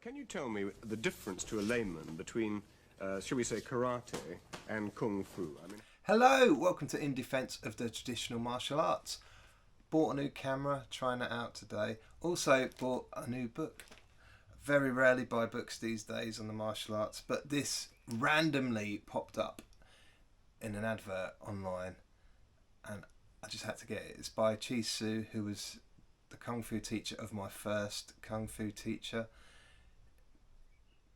Can you tell me the difference to a layman between, shall we say, karate and kung fu? Hello, welcome to In Defence of the Traditional Martial Arts. Bought a new camera, trying it out today. Also bought a new book. Very rarely buy books these days on the martial arts, but this randomly popped up in an advert online and I just had to get it. It's by Chee, who was the kung fu teacher of my first kung fu teacher.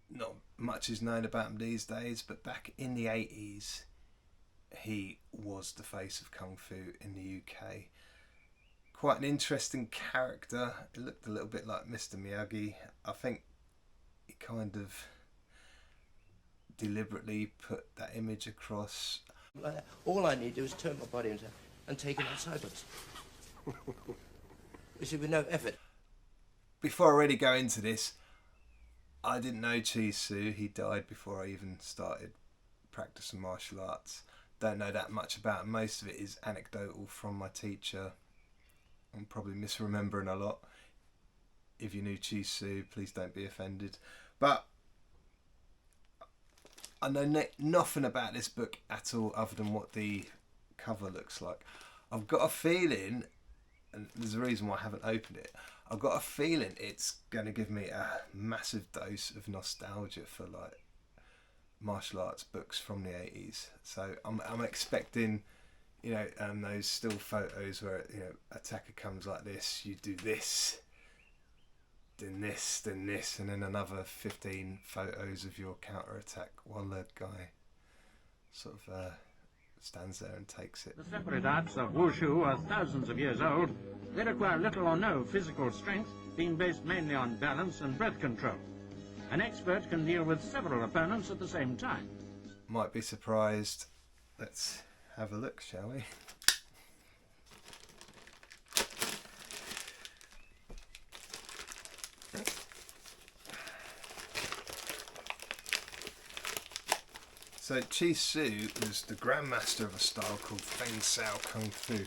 Not much is known about him these days, but back in the 80s he was the face of kung fu in the UK. Quite an interesting character. It looked a little bit like Mr. Miyagi. I think he kind of deliberately put that image across. All I need to do is turn my body and take it out sideways. You see, with no effort. Before I really go into this, I didn't know Chee. He died before I even started practicing martial arts. Don't know that much about him. Most of it is anecdotal from my teacher. I'm probably misremembering a lot. If you knew Chee, please don't be offended. But I know nothing about this book at all other than what the cover looks like. I've got a feeling, and there's a reason why I haven't opened it, I've got a feeling it's going to give me a massive dose of nostalgia for like martial arts books from the 80s. So I'm expecting, you know, those still photos where, you know, attacker comes like this, you do this, then this, and then another 15 photos of your counter attack while the guy sort of stands there and takes it. The separate arts of wushu are thousands of years old. They require little or no physical strength, being based mainly on balance and breath control. An expert can deal with several opponents at the same time. Might be surprised. Let's have a look, shall we? So Chee was the grandmaster of a style called Feng Sao Kung Fu,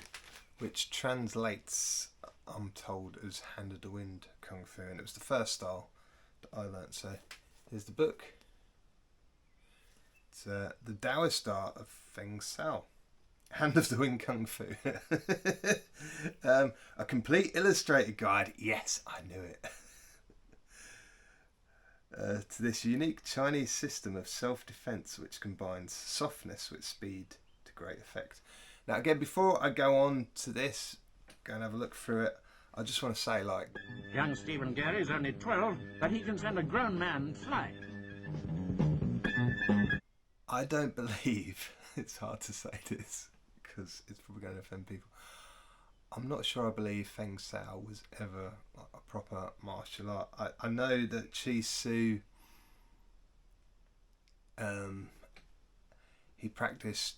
which translates, I'm told, as Hand of the Wind Kung Fu, and it was the first style that I learnt. So here's the book. It's the Taoist art of Feng Sao, Hand of the Wind Kung Fu. A complete illustrated guide. Yes, I knew it. To this unique Chinese system of self-defense which combines softness with speed to great effect. Now again, before I go on to this, go and have a look through it, I just want to say, like, Young Stephen Gary's only 12, but he can send a grown man flying. I don't believe, it's hard to say this because it's probably going to offend people, I'm not sure I believe Feng Sao was ever a proper martial art. I know that Chee, he practiced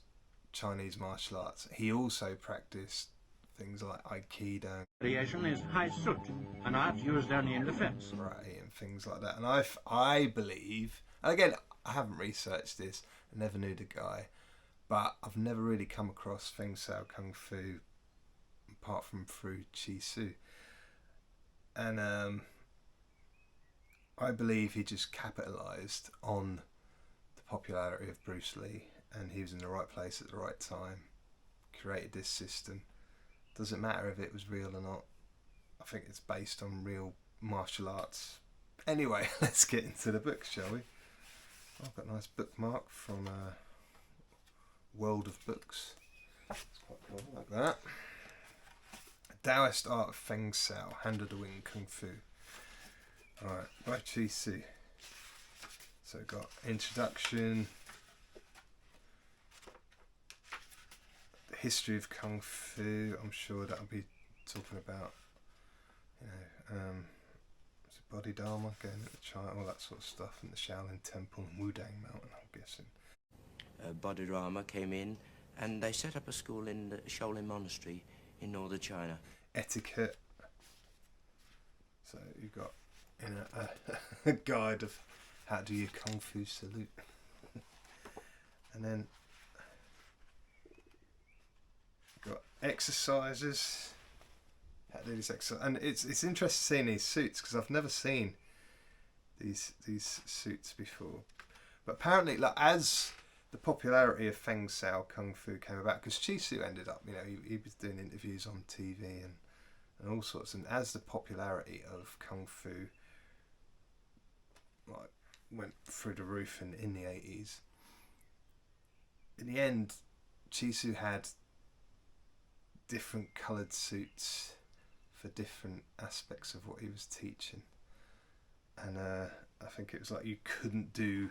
Chinese martial arts. He also practiced things like Aikido. Variation is Hai Sut, an art used only in defense. Right, and things like that. And I believe, and again, I haven't researched this, I never knew the guy, but I've never really come across Feng Sao Kung Fu apart from through Chee. And I believe he just capitalised on the popularity of Bruce Lee, and he was in the right place at the right time, created this system. Doesn't matter if it was real or not. I think it's based on real martial arts. Anyway, let's get into the book, shall we? I've got a nice bookmark from World of Books. It's quite cool, like that. Taoist art of Feng Sao, Hand of the Wind Kung Fu. Alright, by Chee. So we've got introduction, the history of Kung Fu. I'm sure that'll be talking about, you know, body Dharma, going to China, all that sort of stuff, and the Shaolin Temple and Wudang Mountain, I'm guessing. Bodhidharma came in and they set up a school in the Shaolin Monastery in northern China. Etiquette. So you've got, you know, a guide of how do you Kung Fu salute. And then you've got exercises. How to do this exercise. And it's interesting seeing these suits because I've never seen these suits before. But apparently, like, as the popularity of Feng Sao Kung Fu came about, because Chee ended up, you know, he was doing interviews on TV and all sorts, and as the popularity of Kung Fu like went through the roof in the 80s, in the end, Chee had different coloured suits for different aspects of what he was teaching. And I think it was like you couldn't do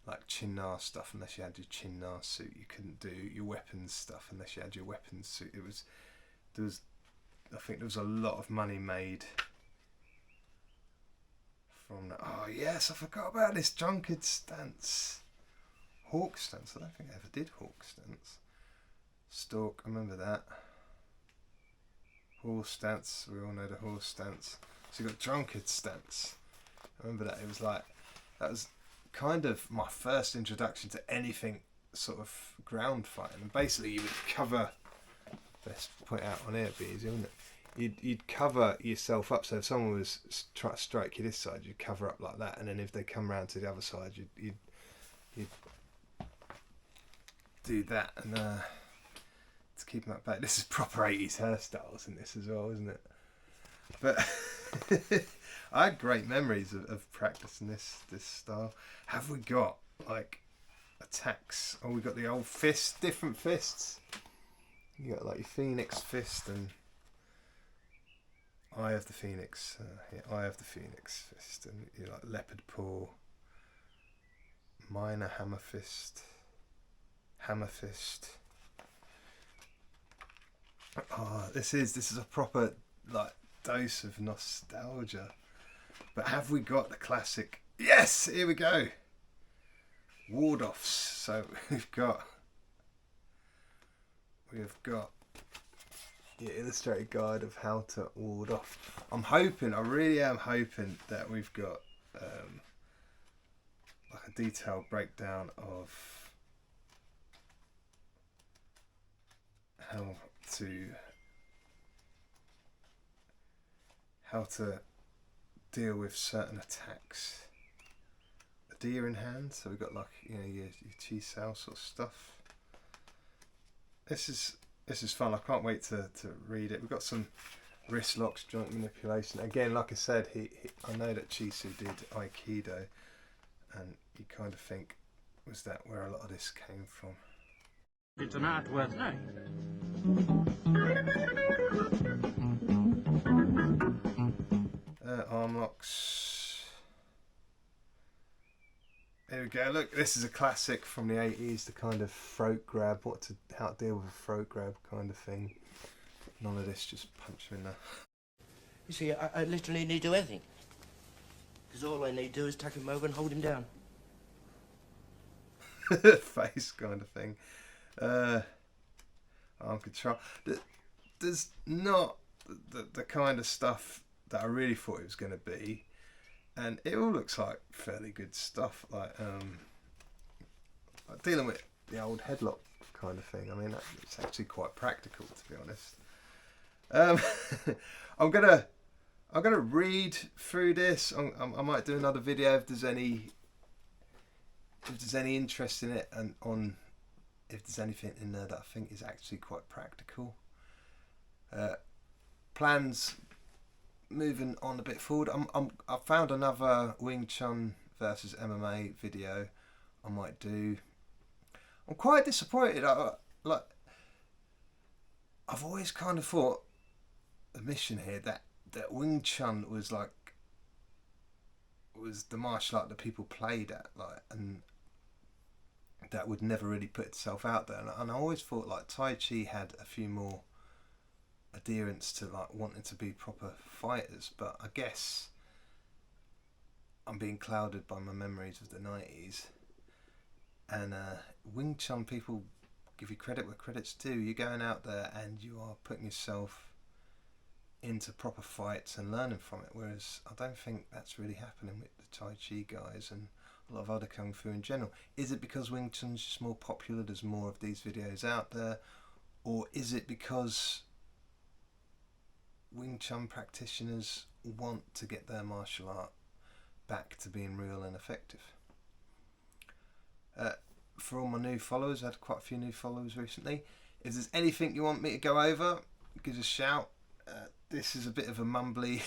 like Chin Na stuff unless you had your Chin Na suit. You couldn't do your weapons stuff unless you had your weapons suit. I think there was a lot of money made from that. Oh yes, I forgot about this drunkard stance. Hawk stance. I don't think I ever did hawk stance. Stalk, I remember that. Horse stance, we all know the horse stance. So you got drunkard stance. I remember that. It was like, that was kind of my first introduction to anything sort of ground fighting. And basically you would cover, let's point out on here, it'd be easy, wouldn't it? You'd cover yourself up, so if someone was trying to strike you this side, you'd cover up like that, and then if they come round to the other side, you'd do that, and to keep them at bay. This is proper 80s hairstyles in this as well, isn't it? But I had great memories of practicing this style. Have we got like attacks? Oh, we got the old fist, different fists. You got like your Phoenix fist and Eye of the Phoenix. Eye of the Phoenix fist, and you like leopard paw, minor hammer fist, hammer fist. Oh, this is a proper like dose of nostalgia. But have we got the classic? Yes, here we go. Ward offs. So we've got the illustrated guide of how to ward off. I really am hoping that we've got like a detailed breakdown of how to deal with certain attacks. A deer in hand, so we've got like, you know, your Chee Sao sort of stuff. This is fun. I can't wait to read it. We've got some wrist locks, joint manipulation. Again, like I said, I know that Chee did Aikido, and you kind of think, was that where a lot of this came from? It's an art worth knowing. Arm locks. Here we go. Look, this is a classic from the 80s, the kind of throat grab, how to deal with a throat grab kind of thing. None of this, just punch him in there. You see, I literally need to do anything. Because all I need to do is tuck him over and hold him down. Face kind of thing. Arm control. There's not the kind of stuff that I really thought it was going to be, and it all looks like fairly good stuff, like dealing with the old headlock kind of thing. I mean, it's actually quite practical, to be honest. I'm gonna read through this. I might do another video if there's any interest in it, and if there's anything in there that I think is actually quite practical. Plans moving on a bit forward. I found another Wing Chun versus MMA video I might do. I'm quite disappointed. I've always kind of thought, admission here, that Wing Chun was the martial art that people played at, like, and that would never really put itself out there. And I always thought like Tai Chi had a few more adherence to like wanting to be proper fighters, but I guess I'm being clouded by my memories of the 90s. And Wing Chun, people give you credit where credit's due. You're going out there and you are putting yourself into proper fights and learning from it, whereas I don't think that's really happening with the Tai Chi guys and a lot of other Kung Fu in general. Is it because Wing Chun's just more popular, there's more of these videos out there, or is it because Wing Chun practitioners want to get their martial art back to being real and effective. For all my new followers, I had quite a few new followers recently. If there's anything you want me to go over, give us a shout. This is a bit of a mumbly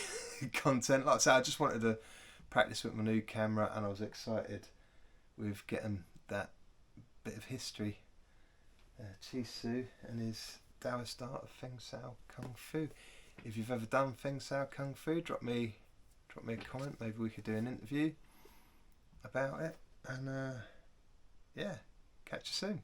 content. Like I said, I just wanted to practice with my new camera, and I was excited with getting that bit of history. Chee and his Taoist art of Feng Sao Kung Fu. If you've ever done Feng Sao Kung Fu, drop me a comment. Maybe we could do an interview about it. And yeah, catch you soon.